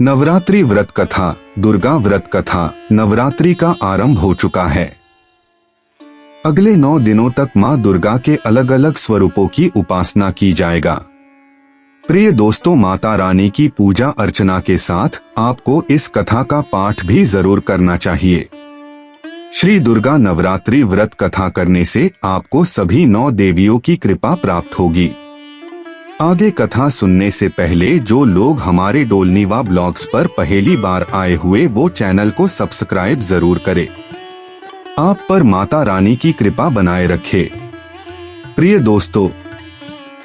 नवरात्रि व्रत कथा। दुर्गा व्रत कथा नवरात्रि का आरंभ हो चुका है। अगले 9 दिनों तक मां दुर्गा के अलग अलग स्वरूपों की उपासना की जाएगा। प्रिय दोस्तों, माता रानी की पूजा अर्चना के साथ आपको इस कथा का पाठ भी जरूर करना चाहिए। श्री दुर्गा नवरात्रि व्रत कथा करने से आपको सभी 9 देवियों की कृपा प्राप्त होगी। आगे कथा सुनने से पहले जो लोग हमारे डोलनीवा ब्लॉग्स पर पहली बार आए हुए वो चैनल को सब्सक्राइब जरूर करें। आप पर माता रानी की कृपा बनाए रखे। प्रिय दोस्तों,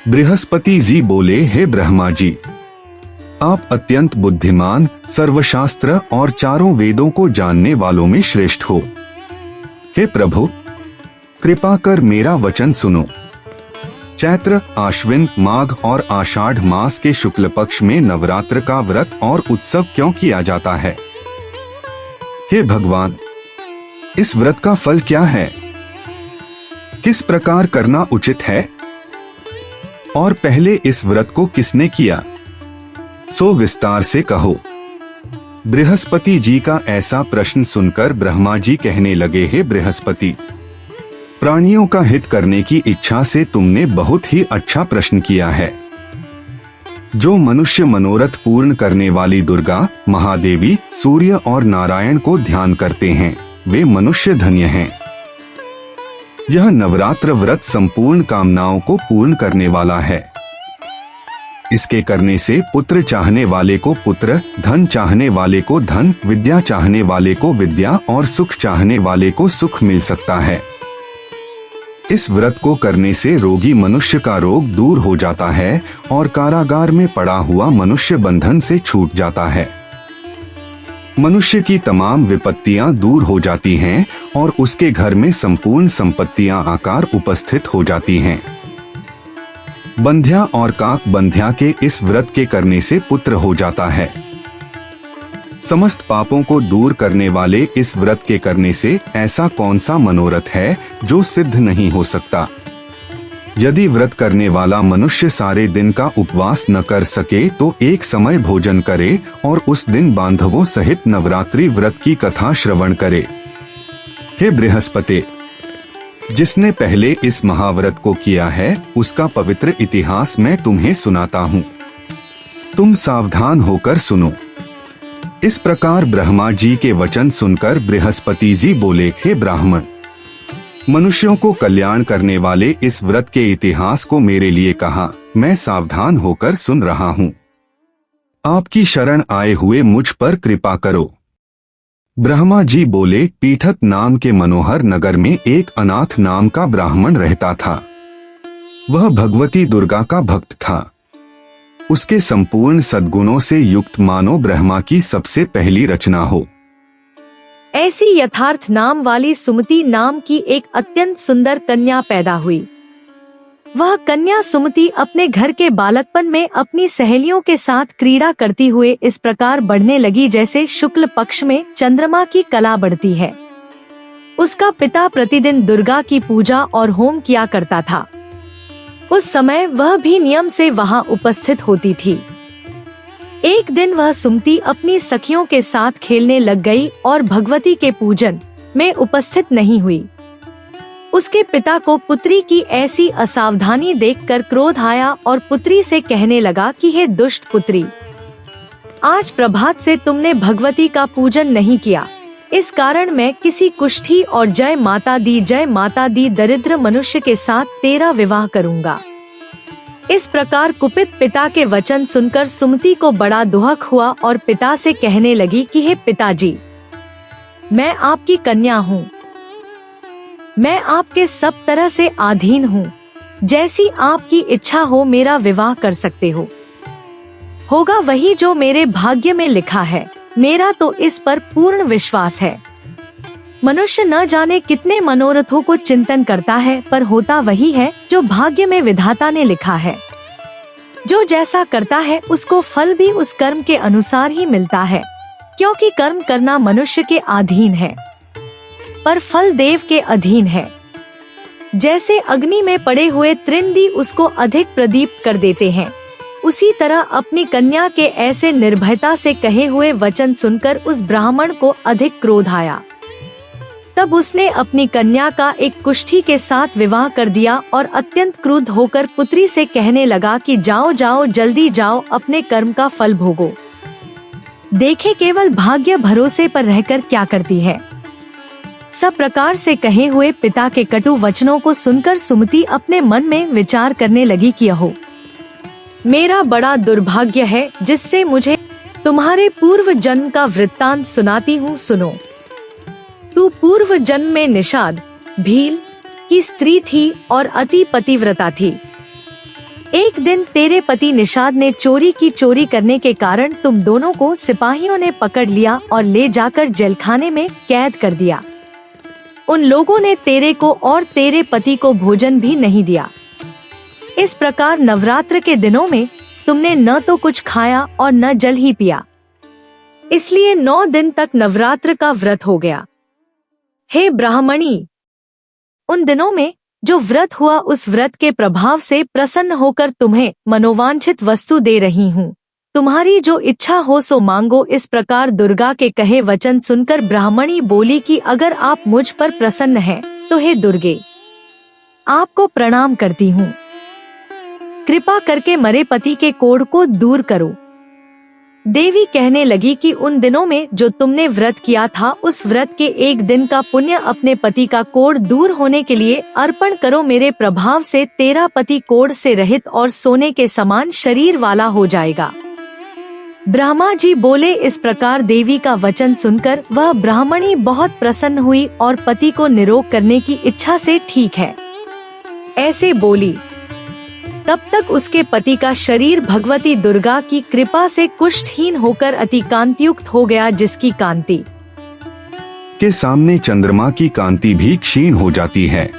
बृहस्पति जी बोले, हे ब्रह्मा जी, आप अत्यंत बुद्धिमान, सर्वशास्त्र और चारों वेदों को जानने वालों में श्रेष्ठ हो। हे प्रभु, कृपा कर मेरा वचन सुनो। चैत्र, आश्विन, माघ और आषाढ़ मास के शुक्ल पक्ष में नवरात्र का व्रत और उत्सव क्यों किया जाता है? हे भगवान, इस व्रत का फल क्या है? किस प्रकार करना उचित है? और पहले इस व्रत को किसने किया? सो विस्तार से कहो। बृहस्पति जी का ऐसा प्रश्न सुनकर ब्रह्मा जी कहने लगे, हे बृहस्पति, प्राणियों का हित करने की इच्छा से तुमने बहुत ही अच्छा प्रश्न किया है। जो मनुष्य मनोरथ पूर्ण करने वाली दुर्गा, महादेवी, सूर्य और नारायण को ध्यान करते हैं वे मनुष्य धन्य हैं। यह नवरात्र व्रत संपूर्ण कामनाओं को पूर्ण करने वाला है। इसके करने से पुत्र चाहने वाले को पुत्र, धन चाहने वाले को धन, विद्या चाहने वाले को विद्या और सुख चाहने वाले को सुख मिल सकता है। इस व्रत को करने से रोगी मनुष्य का रोग दूर हो जाता है और कारागार में पड़ा हुआ मनुष्य बंधन से छूट जाता है। मनुष्य की तमाम विपत्तियां दूर हो जाती हैं और उसके घर में संपूर्ण संपत्तियां आकार उपस्थित हो जाती हैं। बंध्या और काक बंध्या के इस व्रत के करने से पुत्र हो जाता है। समस्त पापों को दूर करने वाले इस व्रत के करने से ऐसा कौन सा मनोरथ है जो सिद्ध नहीं हो सकता? यदि व्रत करने वाला मनुष्य सारे दिन का उपवास न कर सके तो एक समय भोजन करे और उस दिन बांधवों सहित नवरात्रि व्रत की कथा श्रवण करे। हे बृहस्पति, जिसने पहले इस महाव्रत को किया है उसका पवित्र इतिहास मैं तुम्हें सुनाता हूँ। तुम सावधान होकर सुनो। इस प्रकार ब्रह्मा जी के वचन सुनकर बृहस्पति जी बोले, हे ब्राह्मण, मनुष्यों को कल्याण करने वाले इस व्रत के इतिहास को मेरे लिए कहा, मैं सावधान होकर सुन रहा हूँ। आपकी शरण आए हुए मुझ पर कृपा करो। ब्रह्मा जी बोले, पीठक नाम के मनोहर नगर में एक अनाथ नाम का ब्राह्मण रहता था। वह भगवती दुर्गा का भक्त था। उसके संपूर्ण सद्गुणों से युक्त मानो ब्रह्मा की सबसे पहली रचना हो। ऐसी यथार्थ नाम वाली सुमति नाम की एक अत्यंत सुंदर कन्या पैदा हुई। वह कन्या सुमति अपने घर के बालकपन में अपनी सहेलियों के साथ क्रीड़ा करती हुए इस प्रकार बढ़ने लगी जैसे शुक्ल पक्ष में चंद्रमा की कला बढ़ती है। उसका पिता प्रतिदिन दुर्गा की पूजा और होम किया करता था। उस समय वह भी नियम से वहां उपस्थित होती थी। एक दिन वह सुमति अपनी सखियों के साथ खेलने लग गई और भगवती के पूजन में उपस्थित नहीं हुई। उसके पिता को पुत्री की ऐसी असावधानी देखकर क्रोध आया और पुत्री से कहने लगा कि हे दुष्ट पुत्री, आज प्रभात से तुमने भगवती का पूजन नहीं किया। इस कारण मैं किसी कुष्ठी और जय माता दी दरिद्र मनुष्य के साथ तेरा विवाह करूंगा। इस प्रकार कुपित पिता के वचन सुनकर सुमति को बड़ा दुख हुआ और पिता से कहने लगी कि हे पिताजी, मैं आपकी कन्या हूँ। मैं आपके सब तरह से अधीन हूँ। जैसी आपकी इच्छा हो मेरा विवाह कर सकते हो। होगा वही जो मेरे भाग्य में लिखा है। मेरा तो इस पर पूर्ण विश्वास है। मनुष्य न जाने कितने मनोरथों को चिंतन करता है, पर होता वही है जो भाग्य में विधाता ने लिखा है। जो जैसा करता है उसको फल भी उस कर्म के अनुसार ही मिलता है, क्योंकि कर्म करना मनुष्य के अधीन है, पर फल देव के अधीन है। जैसे अग्नि में पड़े हुए त्रिंडी उसको अधिक प्रदीप्त कर देते हैं, उसी तरह अपनी कन्या के ऐसे निर्भयता से कहे हुए वचन सुनकर उस ब्राह्मण को अधिक क्रोध आया। तब उसने अपनी कन्या का एक कुष्ठी के साथ विवाह कर दिया और अत्यंत क्रुद्ध होकर पुत्री से कहने लगा कि जाओ जाओ, जल्दी जाओ, अपने कर्म का फल भोगो। देखे केवल भाग्य भरोसे पर रहकर क्या करती है। सब प्रकार से कहे हुए पिता के कटु वचनों को सुनकर सुमति अपने मन में विचार करने लगी कि हो मेरा बड़ा दुर्भाग्य है जिससे मुझे तुम्हारे पूर्व जन्म का वृत्तांत सुनाती हूँ, सुनो। तू पूर्व जन्म में निषाद भील की स्त्री थी और अति पतिव्रता थी। एक दिन तेरे पति निषाद ने चोरी करने के कारण तुम दोनों को सिपाहियों ने पकड़ लिया और ले जाकर जेलखाने में कैद कर दिया। उन लोगों ने तेरे को और तेरे पति को भोजन भी नहीं दिया। इस प्रकार नवरात्र के दिनों में तुमने न तो कुछ खाया और न जल ही पिया, इसलिए 9 दिन तक नवरात्र का व्रत हो गया। हे ब्राह्मणी, उन दिनों में जो व्रत हुआ उस व्रत के प्रभाव से प्रसन्न होकर तुम्हें मनोवांछित वस्तु दे रही हूँ। तुम्हारी जो इच्छा हो सो मांगो। इस प्रकार दुर्गा के कहे वचन सुनकर ब्राह्मणी बोली कि अगर आप मुझ पर प्रसन्न हैं तो हे दुर्गे, आपको प्रणाम करती हूँ। कृपा करके मरे पति के कोढ़ को दूर करो। देवी कहने लगी कि उन दिनों में जो तुमने व्रत किया था उस व्रत के एक दिन का पुण्य अपने पति का कोढ़ दूर होने के लिए अर्पण करो। मेरे प्रभाव से तेरा पति कोढ़ से रहित और सोने के समान शरीर वाला हो जाएगा। ब्रह्मा जी बोले। इस प्रकार देवी का वचन सुनकर वह ब्राह्मणी बहुत प्रसन्न हुई और पति को निरोग करने की इच्छा से ठीक है ऐसे बोली। तब तक उसके पति का शरीर भगवती दुर्गा की कृपा से कुष्ठहीन होकर अति कांतियुक्त हो गया, जिसकी कांति के सामने चंद्रमा की कांति भी क्षीण हो जाती है।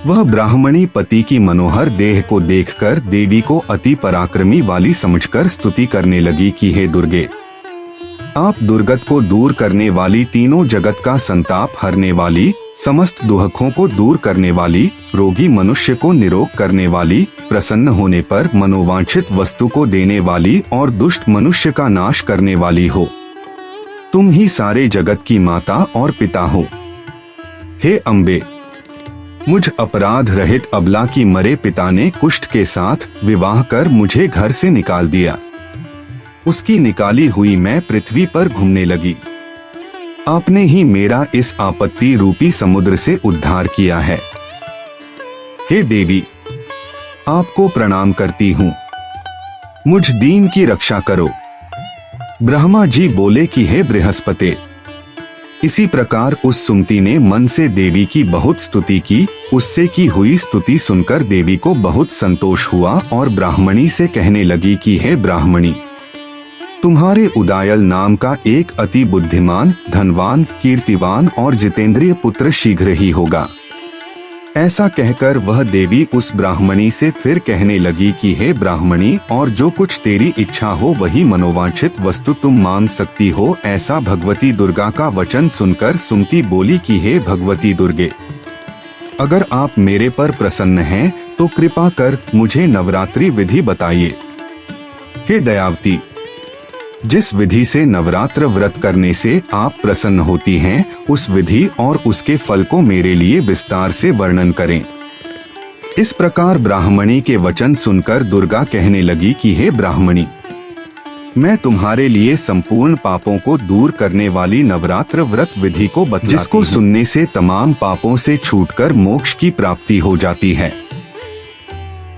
वह ब्राह्मणी पति की मनोहर देह को देखकर देवी को अति पराक्रमी वाली समझकर स्तुति करने लगी कि हे दुर्गे, आप दुर्गत को दूर करने वाली, तीनों जगत का संताप हरने वाली, समस्त दुहकों को दूर करने वाली, रोगी मनुष्य को निरोग करने वाली, प्रसन्न होने पर मनोवांछित वस्तु को देने वाली और दुष्ट मनुष्य का नाश करने वाली हो। तुम ही सारे जगत की माता और पिता हो। हे अम्बे, मुझ अपराध रहित अबला की मरे पिता ने कुष्ठ के साथ विवाह कर मुझे घर से निकाल दिया। उसकी निकाली हुई मैं पृथ्वी पर घूमने लगी। आपने ही मेरा इस आपत्ति रूपी समुद्र से उद्धार किया है। हे देवी, आपको प्रणाम करती हूँ, मुझ दीन की रक्षा करो। ब्रह्मा जी बोले कि हे बृहस्पति। इसी प्रकार उस सुमति ने मन से देवी की बहुत स्तुति की। उससे की हुई स्तुति सुनकर देवी को बहुत संतोष हुआ और ब्राह्मणी से कहने लगी कि हे ब्राह्मणी, तुम्हारे उदायल नाम का एक अति बुद्धिमान, धनवान, कीर्तिवान और जितेंद्रिय पुत्र शीघ्र ही होगा। ऐसा कहकर वह देवी उस ब्राह्मणी से फिर कहने लगी कि हे ब्राह्मणी, और जो कुछ तेरी इच्छा हो वही मनोवांछित वस्तु तुम मांग सकती हो। ऐसा भगवती दुर्गा का वचन सुनकर सुमति बोली कि हे भगवती दुर्गे, अगर आप मेरे पर प्रसन्न हैं तो कृपा कर मुझे नवरात्रि विधि बताइए। हे दयावती, जिस विधि से नवरात्र व्रत करने से आप प्रसन्न होती हैं, उस विधि और उसके फल को मेरे लिए विस्तार से वर्णन करें। इस प्रकार ब्राह्मणी के वचन सुनकर दुर्गा कहने लगी कि हे ब्राह्मणी, मैं तुम्हारे लिए संपूर्ण पापों को दूर करने वाली नवरात्र व्रत विधि को बतलाती हूँ, जिसको सुनने से तमाम पापों से छूटकर मोक्ष की प्राप्ति हो जाती है।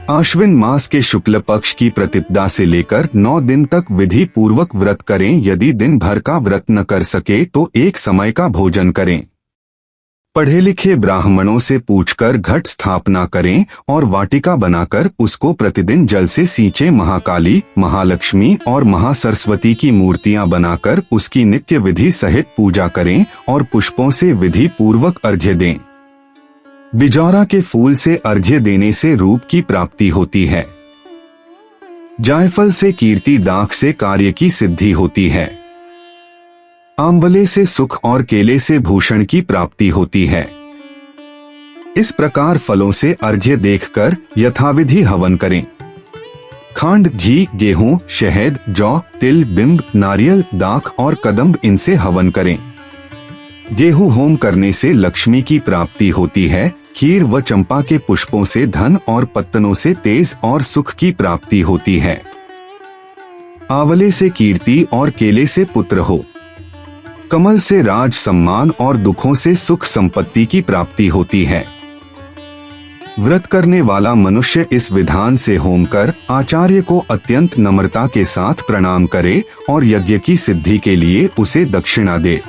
आश्विन मास के शुक्ल पक्ष की प्रतिपदा से लेकर 9 दिन तक विधि पूर्वक व्रत करें। यदि दिन भर का व्रत न कर सके तो एक समय का भोजन करें। पढ़े लिखे ब्राह्मणों से पूछकर घट स्थापना करें और वाटिका बनाकर उसको प्रतिदिन जल से सींचे। महाकाली, महालक्ष्मी और महासरस्वती की मूर्तियां बनाकर उसकी नित्य विधि सहित पूजा करें और पुष्पों से विधि पूर्वक अर्घ्य दें। बिजौरा के फूल से अर्घ्य देने से रूप की प्राप्ति होती है। जायफल से कीर्ति, दाख से कार्य की सिद्धि होती है। आंवले से सुख और केले से भूषण की प्राप्ति होती है। इस प्रकार फलों से अर्घ्य देखकर यथाविधि हवन करें। खांड, घी, गेहूं, शहद, जौ, तिल, बिंब, नारियल, दाख और कदम्ब इनसे हवन करें। गेहूं होम करने से लक्ष्मी की प्राप्ति होती है। खीर व चंपा के पुष्पों से धन और पत्तनों से तेज और सुख की प्राप्ति होती है। आंवले से कीर्ति और केले से पुत्र हो। कमल से राज सम्मान और दुखों से सुख संपत्ति की प्राप्ति होती है। व्रत करने वाला मनुष्य इस विधान से होम कर आचार्य को अत्यंत नम्रता के साथ प्रणाम करे और यज्ञ की सिद्धि के लिए उसे दक्षिणा दे।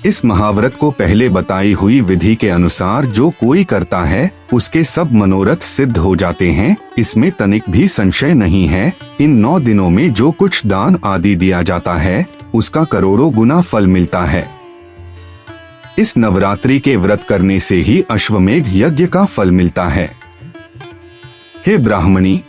इस महाव्रत को पहले बताई हुई विधि के अनुसार जो कोई करता है उसके सब मनोरथ सिद्ध हो जाते हैं। इसमें तनिक भी संशय नहीं है। इन 9 दिनों में जो कुछ दान आदि दिया जाता है उसका करोड़ों गुना फल मिलता है। इस नवरात्रि के व्रत करने से ही अश्वमेघ यज्ञ का फल मिलता है। हे ब्राह्मणी,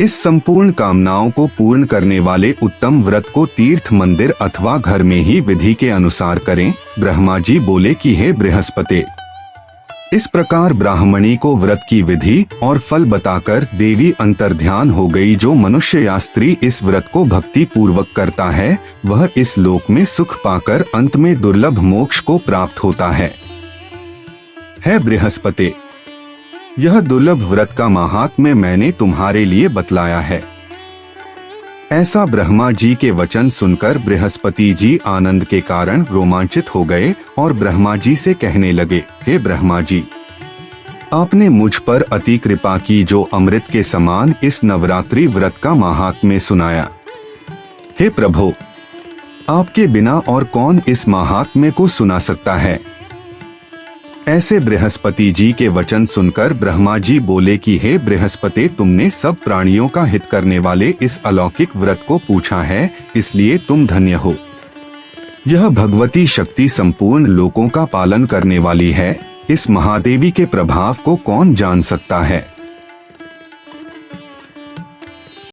इस संपूर्ण कामनाओं को पूर्ण करने वाले उत्तम व्रत को तीर्थ, मंदिर अथवा घर में ही विधि के अनुसार करें। ब्रह्मा जी बोले कि हे बृहस्पति, इस प्रकार ब्राह्मणी को व्रत की विधि और फल बताकर देवी अंतर्ध्यान हो गई। जो मनुष्य या स्त्री इस व्रत को भक्ति पूर्वक करता है वह इस लोक में सुख पाकर अंत में दुर्लभ मोक्ष को प्राप्त होता है। हे बृहस्पति, यह दुर्लभ व्रत का महात्म्य मैंने तुम्हारे लिए बतलाया है। ऐसा ब्रह्मा जी के वचन सुनकर बृहस्पति जी आनंद के कारण रोमांचित हो गए और ब्रह्मा जी से कहने लगे, हे ब्रह्मा जी, आपने मुझ पर अति कृपा की जो अमृत के समान इस नवरात्रि व्रत का महात्म्य सुनाया। हे प्रभु, आपके बिना और कौन इस महात्म्य को सुना सकता है। ऐसे बृहस्पति जी के वचन सुनकर ब्रह्मा जी बोले कि हे बृहस्पति, तुमने सब प्राणियों का हित करने वाले इस अलौकिक व्रत को पूछा है, इसलिए तुम धन्य हो। यह भगवती शक्ति संपूर्ण लोकों का पालन करने वाली है। इस महादेवी के प्रभाव को कौन जान सकता है।